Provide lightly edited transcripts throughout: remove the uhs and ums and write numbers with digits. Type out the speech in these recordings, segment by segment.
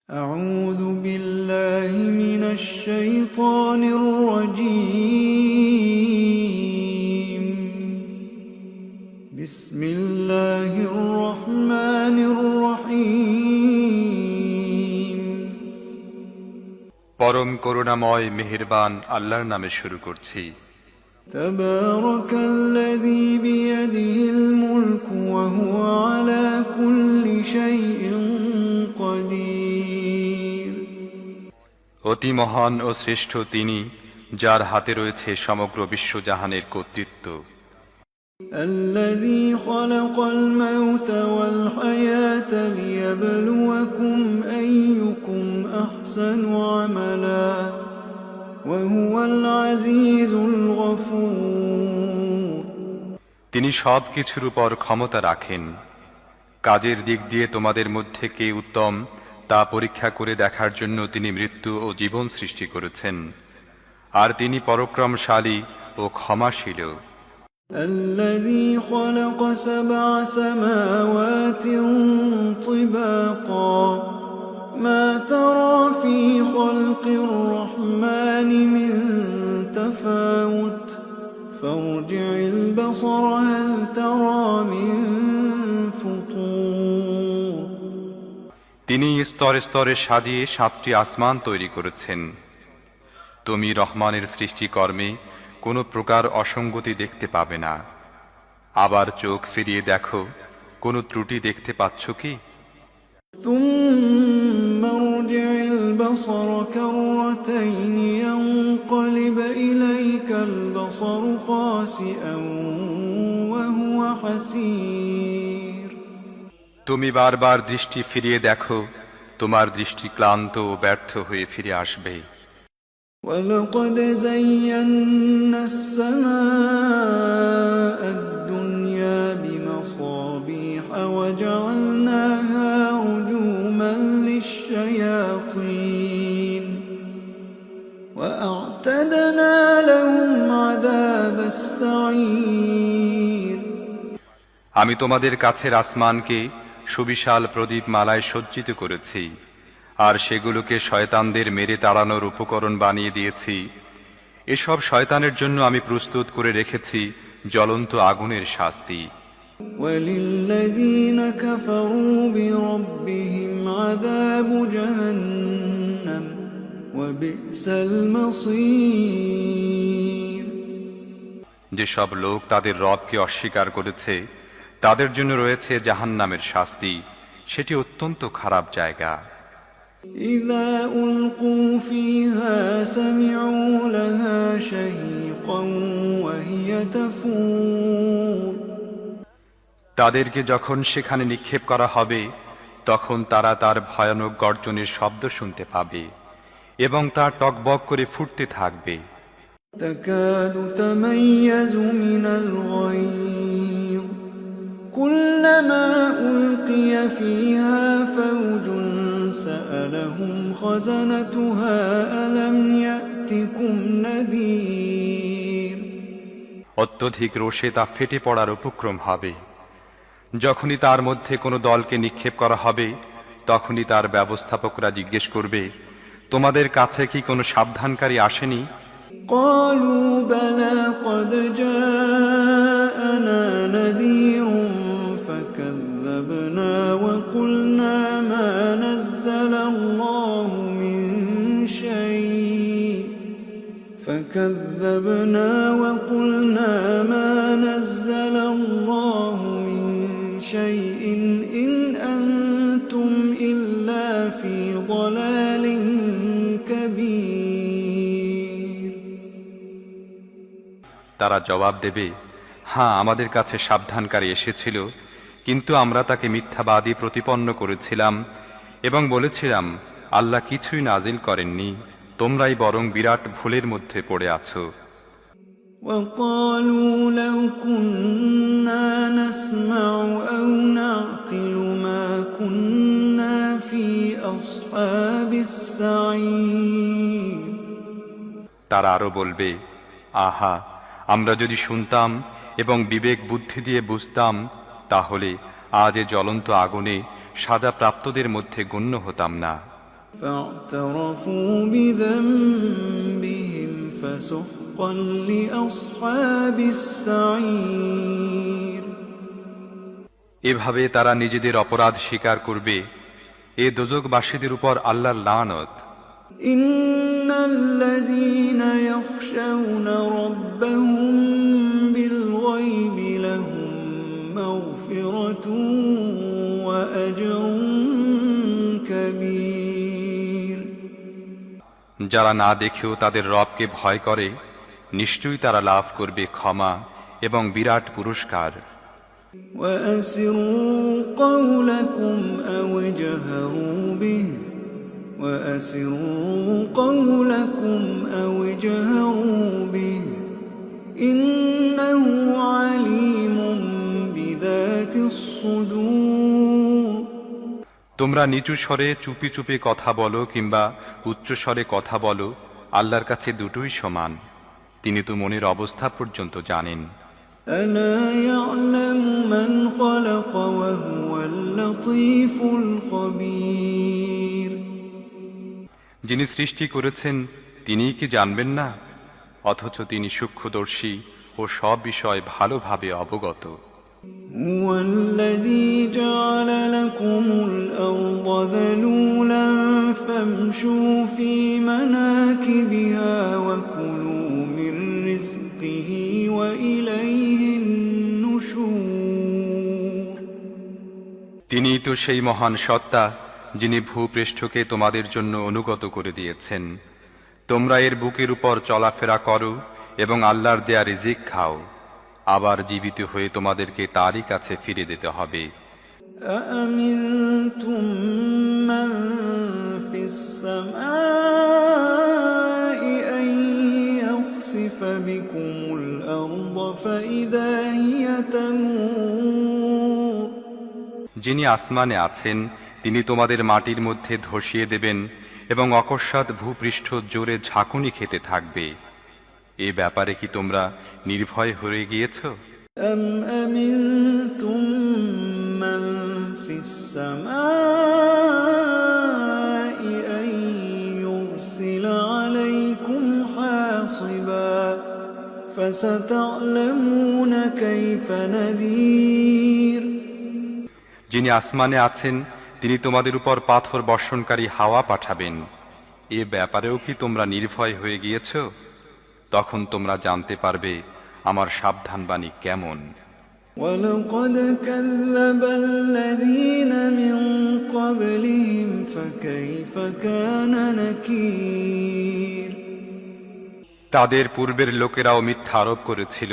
أعوذ بالله من الشيطان الرجيم بسم الله الرحمن الرحيم পরম করুণাময় মেহেরবান আল্লাহর নামে শুরু করছি। تبارك الذي بيده الملك وهو على كل شيء قدير অতি মহান ও শ্রেষ্ঠ তিনি, যার হাতে রয়েছে সমগ্র বিশ্বজাহানের কর্তৃত্ব। الذي خلق الموت والحياة ليبلوكم أيكم أحسن عملا وهو العزيز الغفور তিনি সব কিছুর উপর ক্ষমতা রাখেন। কাজের দিক দিয়ে তোমাদের মধ্যে কে উত্তম তা পরীক্ষা করে দেখার জন্য তিনি মৃত্যু ও জীবন সৃষ্টি করেছেন, আর তিনি পরাক্রমশালী ও ক্ষমাশীল। الذي خلق 7 سماوات طباقا ما ترى في خلق الرحمن من تفاوت فارجع البصر هل ترى من فطور তিনি স্তরে স্তরে সাজিয়ে 7টি আসমান তৈরি করেছেন। তুমি রহমানের সৃষ্টিকর্মে কোনো প্রকার অসঙ্গতি দেখতে পাবে না। আবার চোখ ফিরিয়ে দেখো, কোনো ত্রুটি দেখতে পাচ্ছ কি? ثم ارجع البصر كرتين ينقلب إليك البصر خاسئا وهو حسير তুমি বারবার দৃষ্টি ফিরিয়ে দেখো, তোমার দৃষ্টি ক্লান্ত ও ব্যর্থ হয়ে ফিরে আসবে। ولقد زينا السماء الدنيا بمصابيح وجعلناها رجوما للشياطين وأعتدنا لهم عذاب السعير আমি তোমাদের কাছের আসমানকে সুবিশাল প্রদীপ মালায় সজ্জিত করেছি, আর সেগুলোকে শয়তানদের মেরে তাড়ানোর উপকরণ বানিয়ে দিয়েছি। এসব শয়তানের জন্য আমি প্রস্তুত করে রেখেছি জ্বলন্ত আগুনের শাস্তি। وللذين كفروا بربهم عذاب جهنم وبئس المصير যেসব লোক তাদের রবকে অস্বীকার করেছে তাদের জন্য রয়েছে জাহান্নামের শাস্তি, সেটি অত্যন্ত খারাপ জায়গা। إذا ألقوا فيها سمعوا لها شهيقا وهي تفور তাদেরকে যখন সেখানে নিক্ষেপ করা হবে তখন তারা তার ভয়ানক গর্জনের শব্দ শুনতে পাবে এবং তা টকবক করে ফুটতে থাকবে। تكاد تميز من الغيظ كلما ألقي فيها فوج سألهم خزنتها ألم يأتكم نذير অত্যধিক রোষে তা ফেটে পড়ার উপক্রম হবে। যখনই তার মধ্যে কোনো দলকে নিক্ষেপ করা হবে তখনই তার ব্যবস্থাপকরা জিজ্ঞেস করবে, তোমাদের কাছে কি কোনো সাবধানকারী আসেনি? قالوا بلى قد جاءنا نذير فكذبنا وقلنا ما نزل الله من شيء إن أنتم إلا في ضلال كبير তারা জবাব দেবে, হ্যাঁ, আমাদের কাছে সাবধানকারী এসেছিল, কিন্তু আমরা তাকে মিথ্যাবাদী প্রতিপন্ন করেছিলাম এবং বলেছিলাম আল্লাহ কিছুই নাজিল করেননি, তোমরাই বরং বিরাট ভুলের মধ্যে পড়ে আছো। وقالوا لو كنا نسمع أو نعقل ما كنا في أصحاب السعير তারা আরো বলবে, আহা, আমরা যদি শুনতাম এবং বিবেক বুদ্ধি দিয়ে বুঝতাম তাহলে আজ এ জ্বলন্ত আগুনে সাজাপ্রাপ্তদের মধ্যে গণ্য হতাম না। فاعترفوا بذنبهم فسحقا لأصحاب السعير এভাবে তারা নিজেদের অপরাধ স্বীকার করবে। এ দোজখবাসীদের উপর আল্লাহর লানত। إن الذين يخشون ربهم بالغيب لهم مغفرة وأجر كبير যারা না দেখেও তাদের রবকে ভয় করে, নিশ্চয়ই তারা লাভ করবে ক্ষমা এবং বিরাট পুরস্কার। وأسروا قولكم أو اجهروا به وأسروا قولكم أو اجهروا به إنه عليم بذات الصدور তোমরা নিচু স্বরে চুপি চুপি কথা বলো কিংবা উচ্চ স্বরে কথা বলো, আল্লাহর কাছে দুটোই সমান। তিনি তো মনের অবস্থা পর্যন্ত জানেন। ألا يعلم من خلق وهو اللطيف الخبير যিনি সৃষ্টি করেছেন তিনিই কি জানবেন না? অথচ তিনি সূক্ষ্মদর্শী ও সব বিষয় ভালোভাবে অবগত। هو الذي جعل لكم الأرض ذلولا فامشوا في مناكبها وكلوا من رزقه وإليه النشور তিনিই তো সেই মহান সত্তা যিনি ভূপৃষ্ঠকে তোমাদের জন্য অনুগত করে দিয়েছেন। তোমরা এর বুকের উপর চলাফেরা করো এবং আল্লাহর দেয়া রিজিক খাও। আবার জীবিত হয়ে তোমাদেরকে তারই কাছে ফিরে যেতে হবে। أأمنتم من في السماء أن يخسف بكم الأرض فإذا هي تمور যিনি আসমানে আছেন তিনি তোমাদের মাটির মধ্যে ধসিয়ে দেবেন এবং অকস্মাৎ ভূপৃষ্ঠ জোরে ঝাঁকুনি খেতে থাকবে। এ ব্যাপারে কি তোমরা নির্ভয় হয়ে গিয়েছ? أم أمنتم من في السماء أن يرسل عليكم حاصبا فستعلمون كيف نذير যিনি আসমানে আছেন তিনি তোমাদের উপর পাথর বর্ষণকারী হাওয়া পাঠাবেন। এ ব্যাপারেও কি তোমরা নির্ভয় হয়ে গিয়েছ? তখন তোমরা জানতে পারবে আমার সাবধানবাণী কেমন। ولقد كذب الذين من قبلهم فكيف كان نكير তাদের পূর্বের লোকেরাও মিথ্যা আরোপ করেছিল,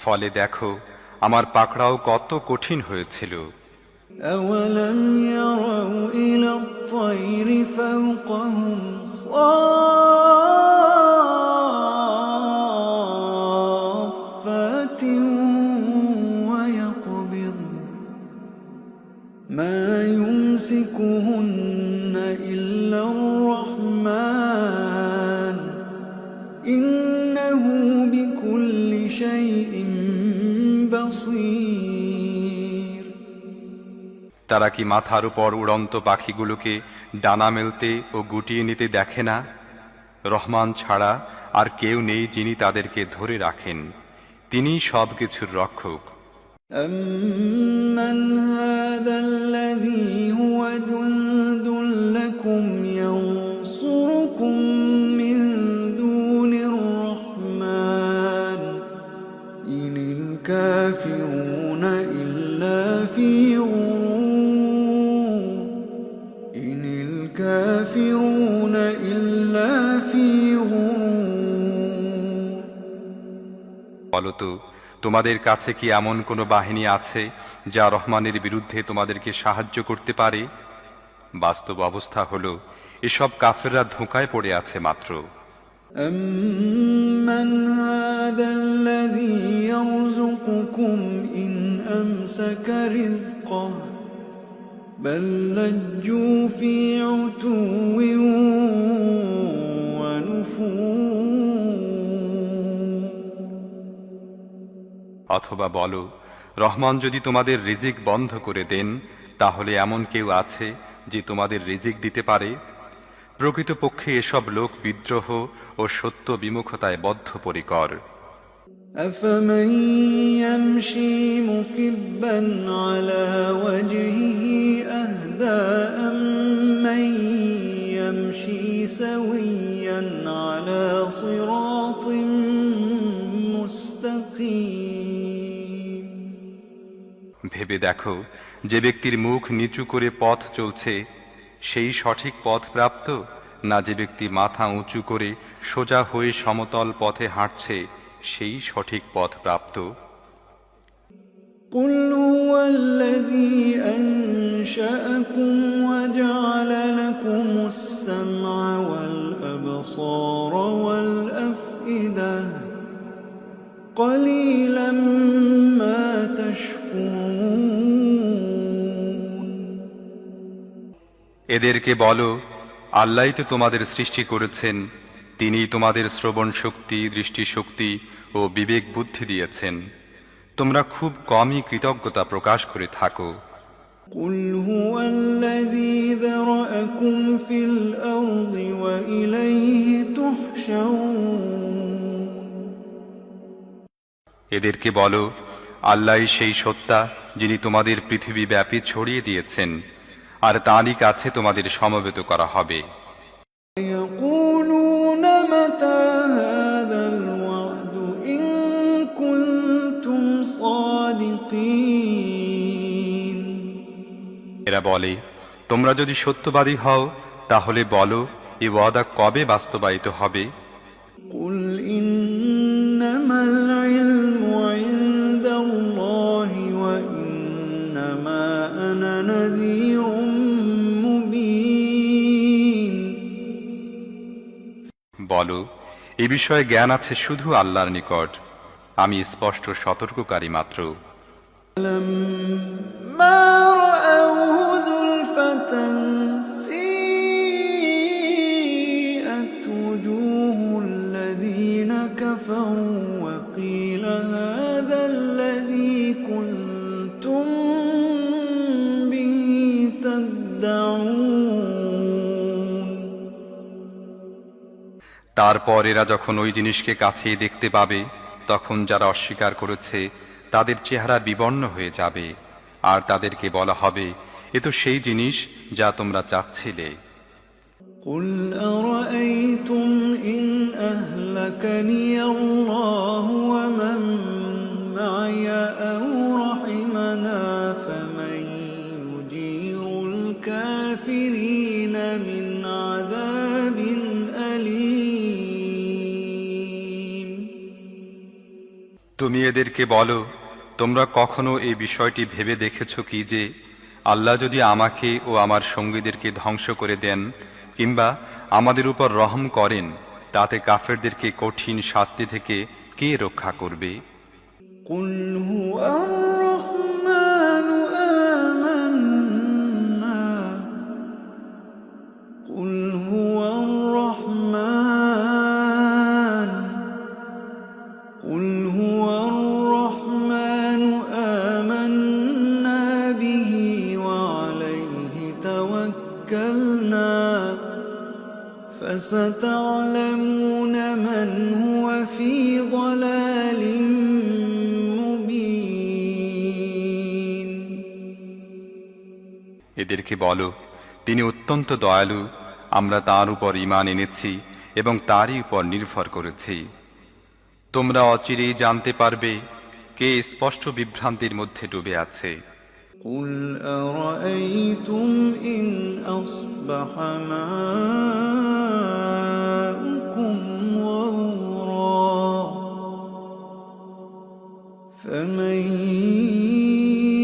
ফলে দেখো আমার পাকড়াও কত কঠিন হয়েছিল। أولم يروا إلى الطير فوقهم صافات ويقبض ما يمسكهن إلا الرحمن إنه بكل شيء بصير তারা কি মাথার উপর উড়ন্ত পাখিগুলোকে ডানা মেলতে ও গুটিয়ে নিতে দেখে না? রহমান ছাড়া আর কেউ নেই যিনি তাদেরকে ধরে রাখেন। তিনিই সবকিছুর রক্ষক। أمن هذا الذي هو جند لكم ينصركم من دون الرحمن إن الكافرون إلا في غرور إن الكافرون إلا في غرور বলতো তোমাদের কাছে কি এমন কোনো বাহিনী আছে যা রহমানের বিরুদ্ধে তোমাদেরকে সাহায্য করতে পারে? বাস্তব অবস্থা হলো এসব কাফেররা ধোঁকায় পড়ে আছে মাত্র। أمن هذا الذي يرزقكم إن أمسك رزقه بل لجوا في عتو ونفور অথবা বলো রহমান যদি তোমাদের রিজিক বন্ধ করে দেন তাহলে এমন কেউ আছে যে তোমাদের রিজিক দিতে পারে? প্রকৃতপক্ষে এসব লোক বিদ্রোহ ও সত্য বিমুখতায় বদ্ধপরিকর। أفمن يمشي مكبا على وجهه أهدى أمن يمشي سويا على صراط مستقيم। ভেবে দেখো, যে ব্যক্তির মুখ নিচু করে পথ চলছে সেই সঠিক পথ প্রাপ্ত, না যে ব্যক্তি মাথা উঁচু করে সোজা হয়ে সমতল পথে হাঁটছে সেই সঠিক পথ প্রাপ্ত। قل هو الذي أنشأكم وجعل لكم السمع والأبصار والأفئدة قليلا ما تشكرون। এদেরকে বলো, আল্লাহই তো তোমাদের সৃষ্টি করেছেন, তিনি তোমাদের শ্রবণ শক্তি, দৃষ্টি শক্তি ও বিবেক বুদ্ধি দিয়েছেন, তোমরা খুব কমই কৃতজ্ঞতা প্রকাশ করে থাকো। قل هو الذي ذرأكم في الأرض وإليه تحشرون। এদেরকে বলো, আল্লাহই সেই সত্তা যিনি তোমাদের পৃথিবী ব্যাপী ছড়িয়ে দিয়েছেন, আর তাঁরই কাছে তোমাদের সমবেত করা হবে। يقولون متى هذا الوعد إن كنتم صادقين। এরা বলে, তোমরা যদি সত্যবাদী হও তাহলে বলো, এ ওয়াদা কবে বাস্তবায়িত হবে? قل إنما العلم عند الله وإنما أنا نذير مبين। বলো, এ বিষয়ে জ্ঞান আছে শুধু আল্লাহর নিকট, আমি স্পষ্ট সতর্ককারী মাত্র। لما رأوه زلفة سيئت وجوه الذين كفروا وقيل هذا الذي كنتم به تدعون। তারপর এরা যখন ওই জিনিসকে কাছে দেখতে পাবে, তখন যারা অস্বীকার করেছে তাদের চেহারা বিবর্ণ হয়ে যাবে, আর তাদেরকে বলা হবে, এ তো সেই জিনিস যা তোমরা চাচ্ছিলে। قل أرأيتم إن أهلكني الله ومن معي أو رحمنا فمن يجير الكافرين من عذاب أليم। তুমি এদেরকে বলো, তোমরা কখনো এই বিষয়টি ভেবে দেখেছো কি যে আল্লাহ যদি আমাকে ও আমার সঙ্গীদেরকে ধ্বংস করে দেন কিংবা আমাদের উপর রহম করেন, তাতে কাফেরদেরকে কঠিন শাস্তি থেকে কে রক্ষা করবে? قل هو الرحمن آمنا قل هو الرحمن قل هو الرحمن آمنا به وعليه توكلنا فستعلمون من هو في ضلال مبين। এদেরকে বলো, তিনি অত্যন্ত দয়ালু, আমরা তাঁর উপর ঈমান এনেছি এবং তারই উপর নির্ভর করেছি। তোমরা অচিরেই জানতে পারবে কে স্পষ্ট বিভ্রান্তির মধ্যে ডুবে আছে। قل أرأيتم إن أصبح ماؤكم غورا فمن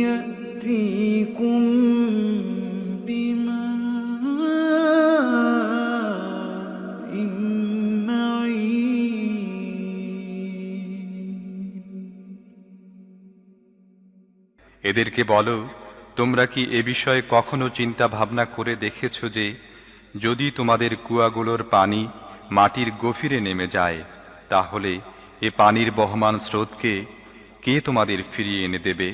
يأتيكم بماء معين। এদেরকে বলো, তোমরা কি এ বিষয়ে কখনো চিন্তা ভাবনা করে দেখেছো যে যদি তোমাদের কুয়াগুলোর পানি মাটির গভীরে নেমে যায়, তাহলে এ পানির বহমান স্রোতকে কে তোমাদের ফিরিয়ে এনে দেবে?